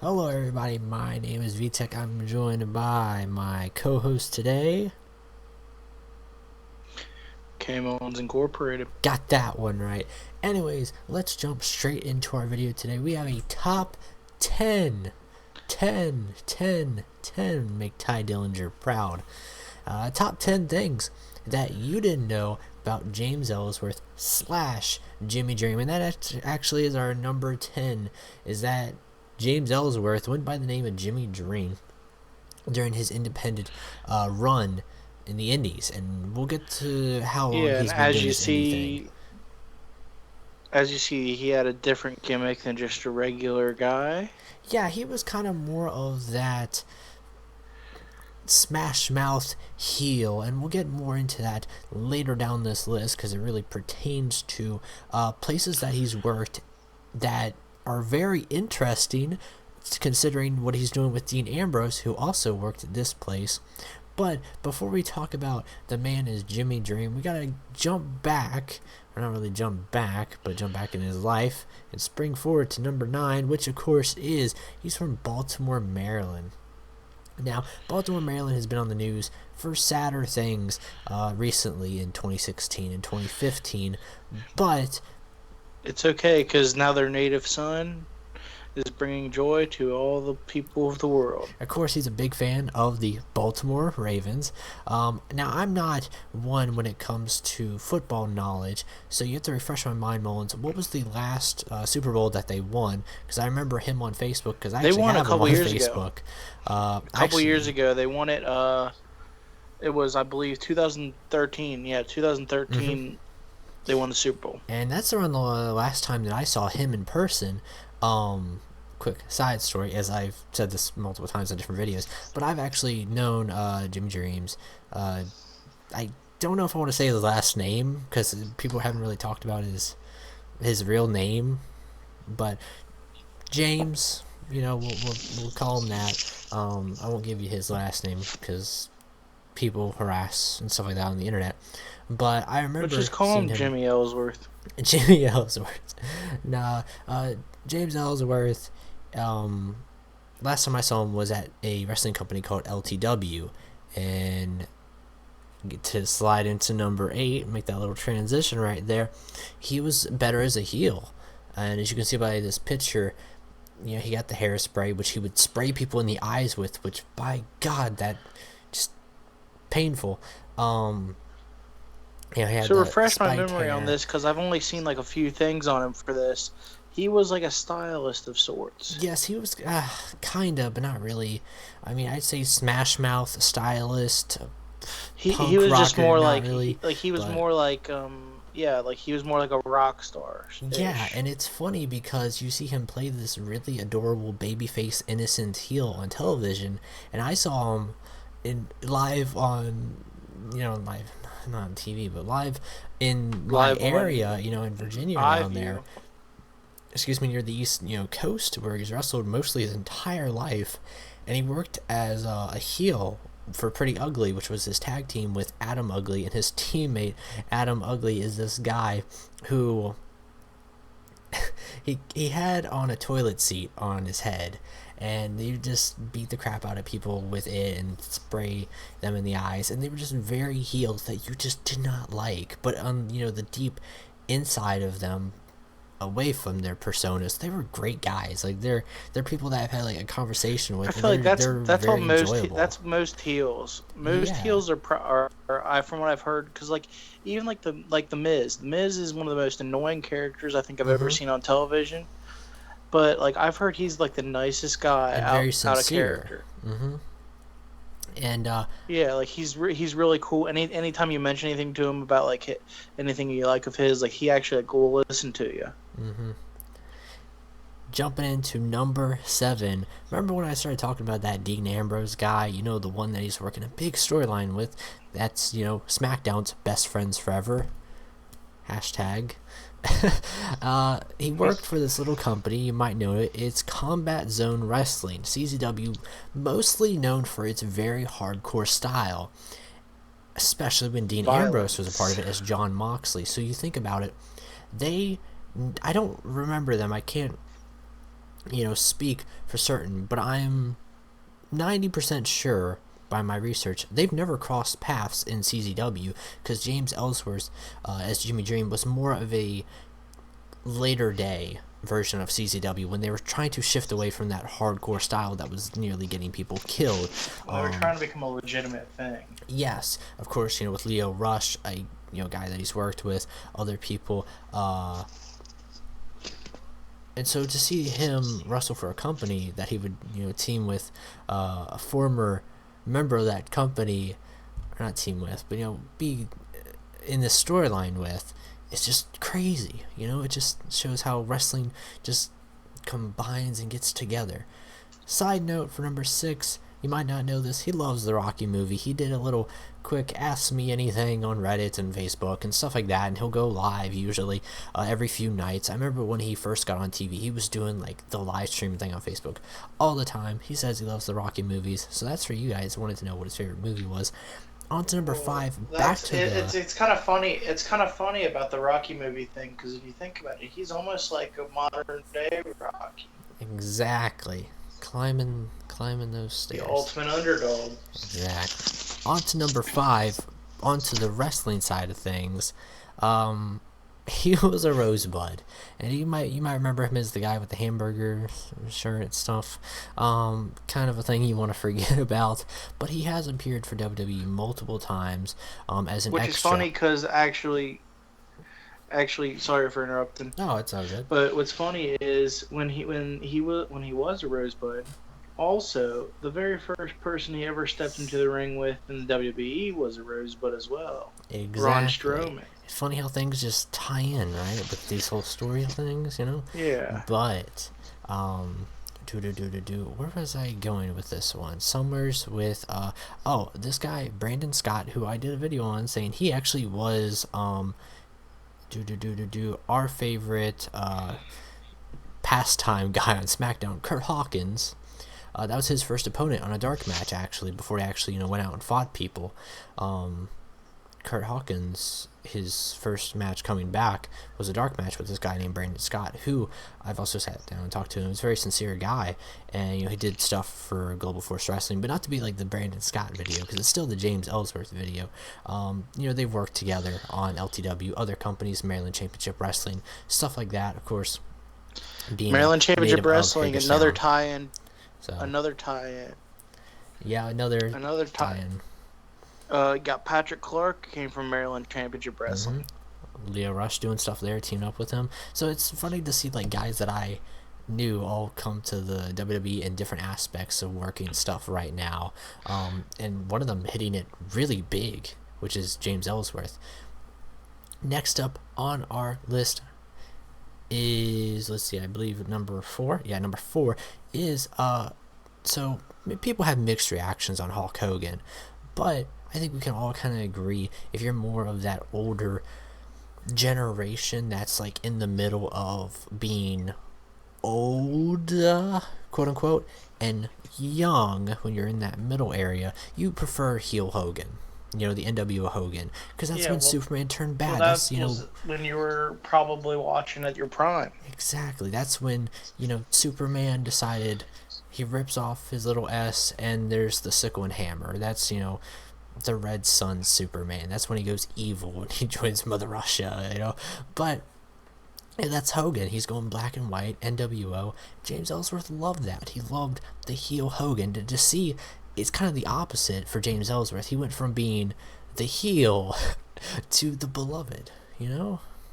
Hello, everybody. My name is VTech. I'm joined by my co-host today. K-Mones Incorporated. Got that one right. Anyways, let's jump straight into our video today. We have a top 10, 10, 10, 10. Make Ty Dillinger proud. Top 10 things that you didn't know about James Ellsworth slash Jimmy Dream. And that actually is our number 10, is that James Ellsworth went by the name of Jimmy Dream during his independent run in the Indies, and we'll get to how long Yeah, and he's been doing this indie thing. as you see, he had a different gimmick than just a regular guy. Yeah, he was kind of more of that smash mouth heel, and we'll get more into that later down this list because it really pertains to places that he's worked that are very interesting, considering what he's doing with Dean Ambrose, who also worked at this place. But before we talk about the man is Jimmy Dream, we gotta jump back, or not really jump back, but jump back in his life and spring forward to number 9, which of course is he's from Baltimore, Maryland. Now, Baltimore, Maryland has been on the news for sadder things recently in 2016 and 2015, but It's okay because now their native son is bringing joy to all the people of the world. of course, he's a big fan of the Baltimore Ravens. Now, I'm not one when it comes to football knowledge, so you have to refresh my mind, Mullins. What was the last Super Bowl that they won? Because I remember him on Facebook, because I They actually won a have him couple on years ago. Facebook. A couple years ago, they won it. It was, I believe, 2013. Yeah, 2013. They won the Super Bowl. And that's around the last time that I saw him in person. Quick side story, as I've said this multiple times in different videos, but I've actually known Jimmy Dreams. I don't know if I want to say his last name because people haven't really talked about his real name, but James, we'll call him that. I won't give you his last name because people harass and stuff like that on the internet. But I But remember just call seeing him him. Jimmy Ellsworth. Jimmy Ellsworth. Nah, James Ellsworth. Last time I saw him was at a wrestling company called LTW, and to slide into number 8, make that little transition right there, he was better as a heel. And as you can see by this picture, he got the hairspray, which he would spray people in the eyes with, which by God, that just painful. He had So the refresh my spiked memory on hair. this because I've only seen like a few things on him for this. He was like a stylist of sorts. Yes, he was kinda, but not really. I mean, I'd say Smash Mouth stylist, He punk was just rocker, more not like really. he was But more like yeah, like he was more like a rock star yeah, ish. and it's funny because you see him play this really adorable babyface innocent heel on television, and I saw him in live on, live, not on TV, but live in my Live area, on in Virginia around there. iView. Excuse me, near the east, coast, where he's wrestled mostly his entire life, and he worked as a heel for Pretty Ugly, which was his tag team with Adam Ugly, and his teammate Adam Ugly is this guy who he had on a toilet seat on his head, and they just beat the crap out of people with it and spray them in the eyes, and they were just very heels that you just did not like, but on the deep inside of them, away from their personas, they were great guys. Like they're people that I've had like a conversation I with, and feel like they're that's what very enjoyable. that's most heels. Most Yeah. heels are I from what I've heard because like even like the Miz. The Miz is one of the most annoying characters I think I've ever Mm-hmm. seen on television. But like I've heard he's like the nicest guy And very out of sincere. character. Mm-hmm. And Yeah, like he's really cool. Anytime you mention anything to him about like anything you like of his, like he actually like will listen to you. mm-hmm. Jumping into number 7. Remember when I started talking about that Dean Ambrose guy? The one that he's working a big storyline with. That's SmackDown's best friends forever. Hashtag. He worked for this little company, you might know it. It's Combat Zone Wrestling, CZW, mostly known for its very hardcore style, especially when Dean Ambrose was a part of Violence. it as John Moxley. So you think about it, they, I don't remember them. I can't speak for certain, but I'm 90% sure by my research they've never crossed paths in CZW, because James Ellsworth, as Jimmy Dream, was more of a later day version of CZW when they were trying to shift away from that hardcore style that was nearly getting people killed. Well, they were trying to become a legitimate thing. Yes, of course, with Leo Rush, a guy that he's worked with, other people, and so to see him wrestle for a company that he would team with a former member of that company, or not team with, but be in this storyline with, it's just crazy. It just shows how wrestling just combines and gets together. Side note for number 6, you might not know this, he loves the Rocky movie. He did a little quick Ask Me Anything on Reddit and Facebook and stuff like that, and he'll go live usually every few nights. I remember when he first got on TV, he was doing like the live stream thing on Facebook all the time. He says he loves the Rocky movies, so that's for you guys who wanted to know what his favorite movie was. On to number 5, back to it's kind of funny. It's kind of funny about the Rocky movie thing, because if you think about it, he's almost like a modern day Rocky. Exactly. Climbing those stairs. The ultimate underdog. Exactly. On to number 5, onto the wrestling side of things. He was a Rosebud, and you might remember him as the guy with the hamburger shirt and stuff. Kind of a thing you want to forget about, but he has appeared for WWE multiple times as an extra. Which is funny because actually, sorry for interrupting. No, it's all good. But what's funny is when he was a Rosebud, also the very first person he ever stepped into the ring with in the WWE was a Rosebud as well. Exactly. Braun Strowman. It's funny how things just tie in, right, with these whole story things, Yeah. But where was I going with this one? Somewhere's with this guy Brandon Scott, who I did a video on, saying he actually was our favorite pastime guy on SmackDown, Kurt Hawkins. That was his first opponent on a dark match, actually, before he actually went out and fought people. Kurt Hawkins, his first match coming back was a dark match with this guy named Brandon Scott, who I've also sat down and talked to him. He's a very sincere guy, and he did stuff for Global Force Wrestling, but not to be like the Brandon Scott video, because it's still the James Ellsworth video. They've worked together on LTW, other companies, Maryland Championship Wrestling, stuff like that. Of course, being Maryland Championship Wrestling, another tie-in. Another tie-in. Yeah, another tie-in. Got Patrick Clark, came from Maryland Championship Wrestling. Mm-hmm. Leo Rush doing stuff there, teaming up with him. So it's funny to see like guys that I knew all come to the WWE in different aspects of working stuff right now. And one of them hitting it really big, which is James Ellsworth. Next up on our list is, I believe number 4. Yeah, number 4 is so people have mixed reactions on Hulk Hogan, but I think we can all kind of agree, if you're more of that older generation that's like in the middle of being old, quote unquote, and young, when you're in that middle area, you prefer heel Hogan, the NWO Hogan, because that's when Superman turned bad. That's when you were probably watching at your prime. Exactly. That's when Superman decided, he rips off his little S, and there's the sickle and hammer. That's the Red Sun Superman. That's when he goes evil and he joins Mother Russia, But that's Hogan. He's going black and white, NWO. James Ellsworth loved that. He loved the heel Hogan. To see, it's kind of the opposite for James Ellsworth. He went from being the heel to the beloved,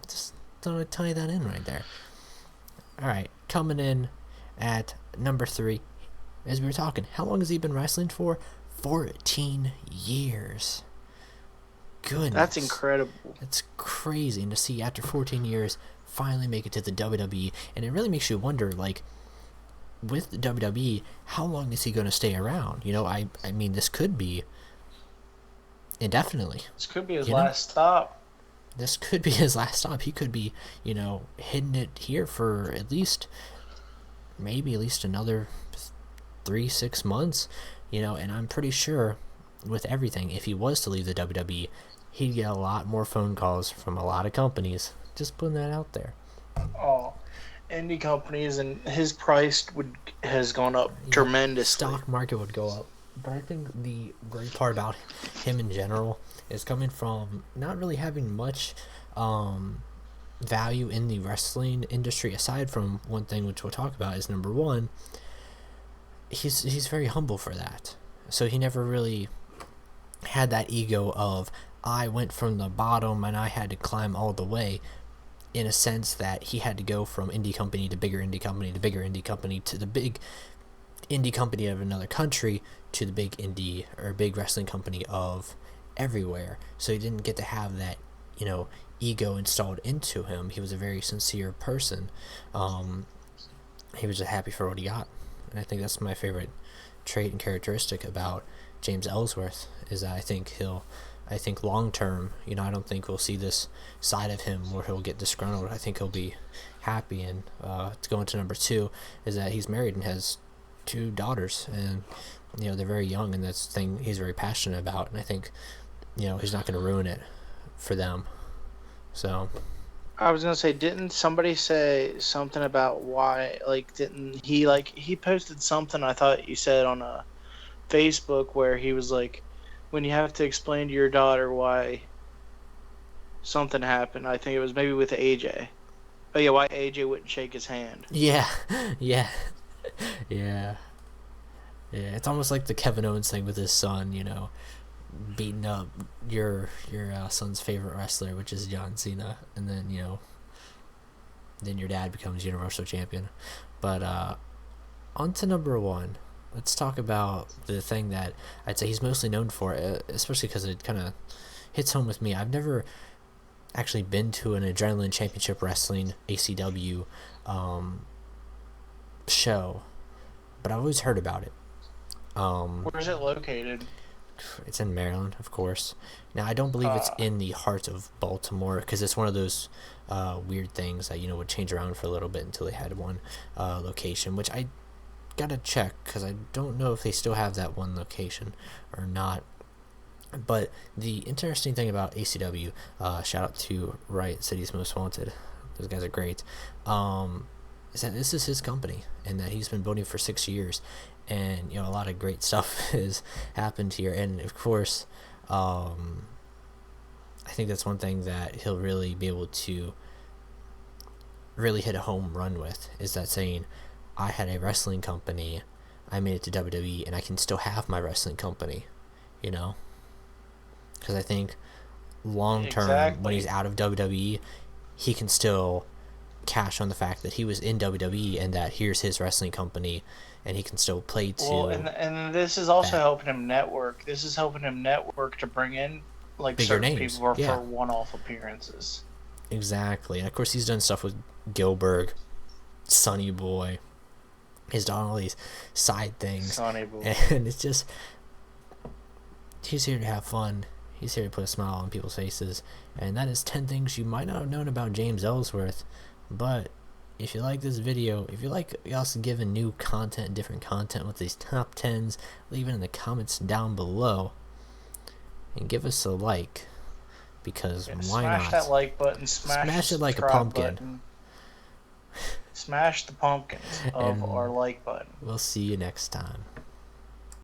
Just thought I'd tie that in right there. Alright, coming in at number 3, as we were talking, how long has he been wrestling for? 14 years. Goodness. That's incredible. It's crazy. And to see after 14 years finally make it to the WWE, and it really makes you wonder, like, with the WWE, how long is he going to stay around? I mean, this could be indefinitely. This could be his last stop. This could be his last stop. He could be, hitting it here for maybe at least another 3-6 months. And I'm pretty sure with everything, if he was to leave the WWE, he'd get a lot more phone calls from a lot of companies. Just putting that out there. Oh, indie companies, and his price has gone up tremendously. Stock market would go up. But I think the great part about him in general is coming from not really having much value in the wrestling industry, aside from one thing which we'll talk about is number one, he's very humble for that. So he never really had that ego of I went from the bottom and I had to climb all the way, in a sense that he had to go from indie company to bigger indie company to bigger indie company to the big indie company of another country to the big indie or big wrestling company of everywhere. So he didn't get to have that, ego installed into him. He was a very sincere person. He was just happy for what he got. And I think that's my favorite trait and characteristic about James Ellsworth, is that I think long term, I don't think we'll see this side of him where he'll get disgruntled. I think he'll be happy. And to go into number two is that he's married and has 2 daughters, and they're very young, and that's the thing he's very passionate about. And I think he's not going to ruin it for them. So I was gonna say, didn't somebody say something about why? Didn't he he posted something? I thought you said on a Facebook where he was like, when you have to explain to your daughter why something happened. I think it was maybe with AJ. Oh yeah, why AJ wouldn't shake his hand. Yeah, yeah, yeah. It's almost like the Kevin Owens thing with his son. Beating up your son's favorite wrestler, which is John Cena, and then then your dad becomes Universal Champion. But on to number one. Let's talk about the thing that I'd say he's mostly known for, especially because it kind of hits home with me. I've never actually been to an Adrenaline Championship Wrestling ACW show, but I've always heard about it. Where is it located? It's in Maryland, of course. Now, I don't believe it's in the heart of Baltimore, because it's one of those weird things that, would change around for a little bit until they had one location, which I gotta check, because I don't know if they still have that one location or not. But the interesting thing about ACW, shout out to Riot City's Most Wanted, those guys are great, is that this is his company, and that he's been building for 6 years. And a lot of great stuff has happened here, and of course I think that's one thing that he'll really be able to really hit a home run with, is that saying, I had a wrestling company, I made it to WWE, and I can still have my wrestling company, because I think long term, when he's out of WWE, he can still cash on the fact that he was in WWE and that here's his wrestling company, and he can still play to. Well, and this is also helping him network. This is helping him network to bring in bigger certain names. people for one-off appearances. Exactly, and of course he's done stuff with Gilbert, Sonny Boy. He's done all these side things. Sonny Boy, and it's just, he's here to have fun. He's here to put a smile on people's faces, and that is 10 things you might not have known about James Ellsworth. But if you like this video, if you like us giving new content, different content with these top 10s, leave it in the comments down below, and give us a like, because why not? Smash that like button, smash it like a pumpkin. Button. Smash the pumpkins of our like button. We'll see you next time.